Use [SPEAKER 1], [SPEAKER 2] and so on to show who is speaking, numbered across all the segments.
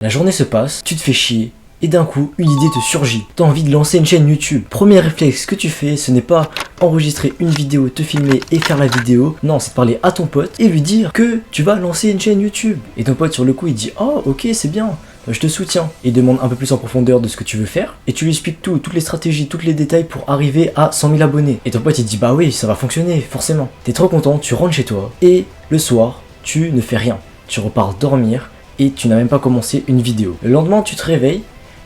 [SPEAKER 1] La journée se passe, tu te fais chier, et d'un coup, une idée te surgit. T'as envie de lancer une chaîne YouTube. Premier réflexe que tu fais, ce n'est pas enregistrer une vidéo, te filmer et faire la vidéo. Non, c'est parler à ton pote et lui dire que tu vas lancer une chaîne YouTube. Et ton pote sur le coup, il dit « Oh, ok, c'est bien, je te soutiens. » Il demande un peu plus en profondeur de ce que tu veux faire. Et tu lui expliques tout, toutes les stratégies, tous les détails pour arriver à 100 000 abonnés. Et ton pote, il dit « Bah oui, ça va fonctionner, forcément. » T'es trop content, tu rentres chez toi. Et le soir, tu ne fais rien. Tu repars dormir et tu n'as même pas commencé une vidéo. Le lendemain, tu te réveilles,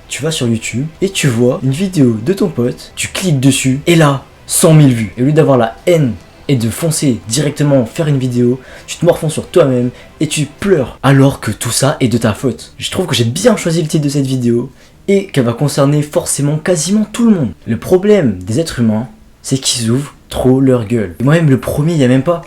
[SPEAKER 1] tu vas sur YouTube et tu vois une vidéo de ton pote, tu cliques dessus et là, 100 000 vues. Et au lieu d'avoir la haine et de foncer directement faire une vidéo, tu te morfonds sur toi-même et tu pleures. Alors que tout ça est de ta faute. Je trouve que j'ai bien choisi le titre de cette vidéo et qu'elle va concerner forcément quasiment tout le monde. Le problème des êtres humains, c'est qu'ils ouvrent trop leur gueule. Et moi-même, le premier, il n'y a même pas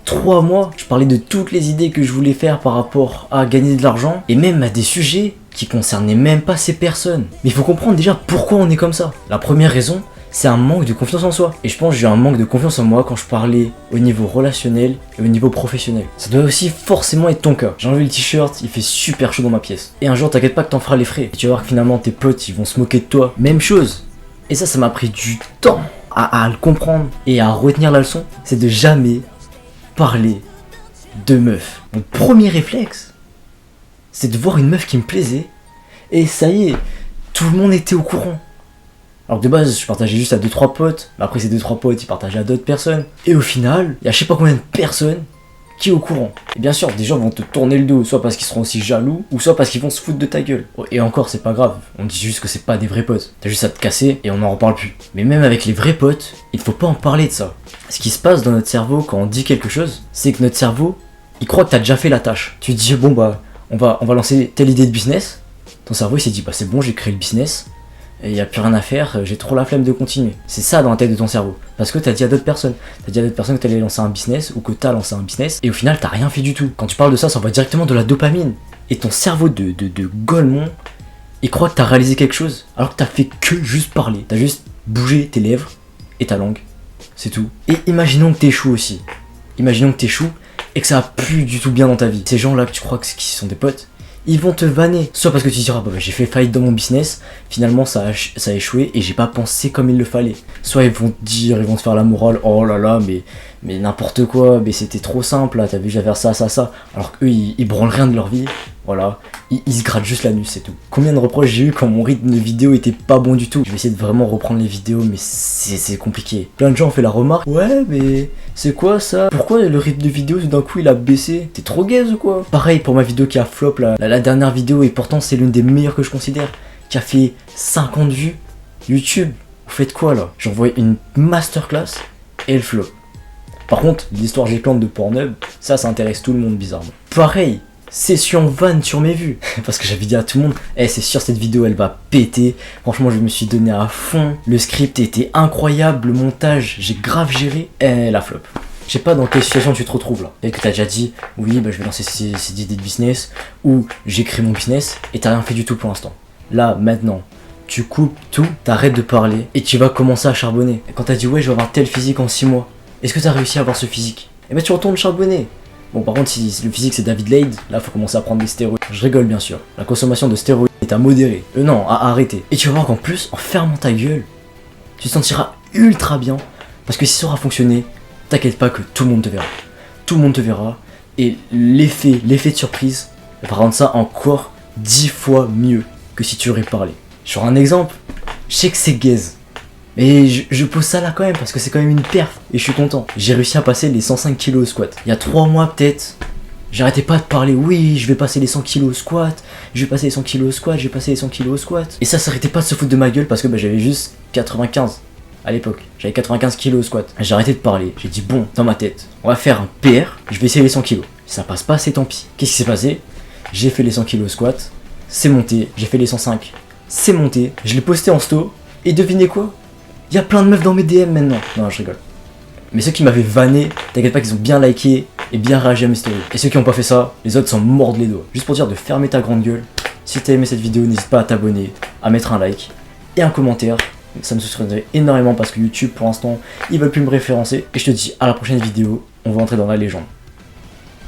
[SPEAKER 1] 3 mois, je parlais de toutes les idées que je voulais faire par rapport à gagner de l'argent et même à des sujets qui concernaient même pas ces personnes. Mais il faut comprendre déjà pourquoi on est comme ça. La première raison, c'est un manque de confiance en soi. Et je pense que j'ai un manque de confiance en moi quand je parlais au niveau relationnel et au niveau professionnel. Ça doit aussi forcément être ton cas. J'ai enlevé le t-shirt, il fait super chaud dans ma pièce. Et un jour, t'inquiète pas que t'en feras les frais. Et tu vas voir que finalement tes potes, ils vont se moquer de toi. Même chose. Et ça m'a pris du temps à le comprendre et à retenir la leçon. C'est de jamais parler de meuf. Mon premier réflexe, c'est de voir une meuf qui me plaisait et ça y est, tout le monde était au courant. Alors que de base, je partageais juste à 2-3 potes, mais après ces 2-3 potes, ils partageaient à d'autres personnes. Et au final, il y a je sais pas combien de personnes qui est au courant. Et bien sûr, des gens vont te tourner le dos, soit parce qu'ils seront aussi jaloux, ou soit parce qu'ils vont se foutre de ta gueule. Et encore, c'est pas grave, on dit juste que c'est pas des vrais potes. T'as juste à te casser et on n'en reparle plus. Mais même avec les vrais potes, il faut pas en parler de ça. Ce qui se passe dans notre cerveau quand on dit quelque chose, c'est que notre cerveau, il croit que t'as déjà fait la tâche. Tu te dis, bon bah, on va lancer telle idée de business. Ton cerveau il s'est dit, bah c'est bon, j'ai créé le business. Et il n'y a plus rien à faire, j'ai trop la flemme de continuer. C'est ça dans la tête de ton cerveau. Parce que t'as dit à d'autres personnes. T'as dit à d'autres personnes que t'allais lancer un business ou que t'as lancé un business. Et au final, t'as rien fait du tout. Quand tu parles de ça, ça envoie directement de la dopamine. Et ton cerveau de golemon, il croit que t'as réalisé quelque chose. Alors que t'as fait que juste parler. T'as juste bougé tes lèvres et ta langue. C'est tout. Et imaginons que t'échoues aussi. Imaginons que t'échoues et que ça va plus du tout bien dans ta vie. Ces gens-là que tu crois qui sont des potes, ils vont te vanner. Soit parce que tu diras, bah, j'ai fait faillite dans mon business, finalement ça a échoué et j'ai pas pensé comme il le fallait. Soit ils vont te dire, ils vont te faire la morale, oh là là, mais n'importe quoi, mais c'était trop simple là, t'as vu, j'avais faire ça. Alors qu'eux, ils branlent rien de leur vie, voilà, ils se grattent juste l'anus, c'est tout. Combien de reproches j'ai eu quand mon rythme de vidéo était pas bon du tout. Je vais essayer de vraiment reprendre les vidéos, mais c'est compliqué. Plein de gens ont fait la remarque, ouais, mais c'est quoi ça? Pourquoi le rythme de vidéo d'un coup il a baissé? T'es trop gaze ou quoi? Pareil pour ma vidéo qui a flop là, la dernière vidéo, et pourtant c'est l'une des meilleures que je considère, qui a fait 50 vues. YouTube, vous faites quoi là? J'envoie une masterclass et elle flop. Par contre, l'histoire géclante de Pornhub, ça intéresse tout le monde bizarrement. Pareil, session vanne sur mes vues. Parce que j'avais dit à tout le monde, c'est sûr cette vidéo elle va péter. Franchement je me suis donné à fond. Le script était incroyable, le montage, j'ai grave géré. Et la flop. Je sais pas dans quelle situation tu te retrouves là. Peut-être que t'as déjà dit, oui bah je vais lancer ces idées de business, ou j'ai créé mon business, et t'as rien fait du tout pour l'instant. Là, maintenant, tu coupes tout, t'arrêtes de parler, et tu vas commencer à charbonner. Et quand t'as dit, ouais je vais avoir tel physique en 6 mois, est-ce que t'as réussi à avoir ce physique? Et ben tu retournes charbonner. Bon par contre si le physique c'est David Lade, là faut commencer à prendre des stéroïdes. Je rigole bien sûr, la consommation de stéroïdes est à modérer. Non, à arrêter. Et tu vas voir qu'en plus, en fermant ta gueule, tu te sentiras ultra bien. Parce que si ça aura fonctionné, t'inquiète pas que tout le monde te verra. Tout le monde te verra. Et l'effet de surprise va rendre ça encore 10 fois mieux que si tu aurais parlé. Sur un exemple, je sais que c'est gaze. Mais je pose ça là quand même parce que c'est quand même une perf et je suis content. J'ai réussi à passer les 105 kilos au squat. Il y a 3 mois peut-être, j'arrêtais pas de parler, oui je vais passer les 100 kilos au squat, je vais passer les 100 kilos au squat, je vais passer les 100 kilos au squat. Et ça s'arrêtait pas de se foutre de ma gueule parce que j'avais juste 95 à l'époque. J'avais 95 kilos au squat. J'ai arrêté de parler, j'ai dit bon, dans ma tête, on va faire un PR, je vais essayer les 100 kilos. Si ça passe pas, c'est tant pis. Qu'est-ce qui s'est passé? J'ai fait les 100 kilos au squat, c'est monté, j'ai fait les 105, c'est monté, je l'ai posté en sto, et devinez quoi? Il y a plein de meufs dans mes DM maintenant. Non, je rigole. Mais ceux qui m'avaient vanné, t'inquiète pas qu'ils ont bien liké et bien réagi à mes stories. Et ceux qui n'ont pas fait ça, les autres s'en mordent les doigts. Juste pour dire de fermer ta grande gueule. Si t'as aimé cette vidéo, n'hésite pas à t'abonner, à mettre un like et un commentaire. Ça me soutiendrait énormément parce que YouTube, pour l'instant, ils veulent plus me référencer. Et je te dis à la prochaine vidéo, on va entrer dans la légende.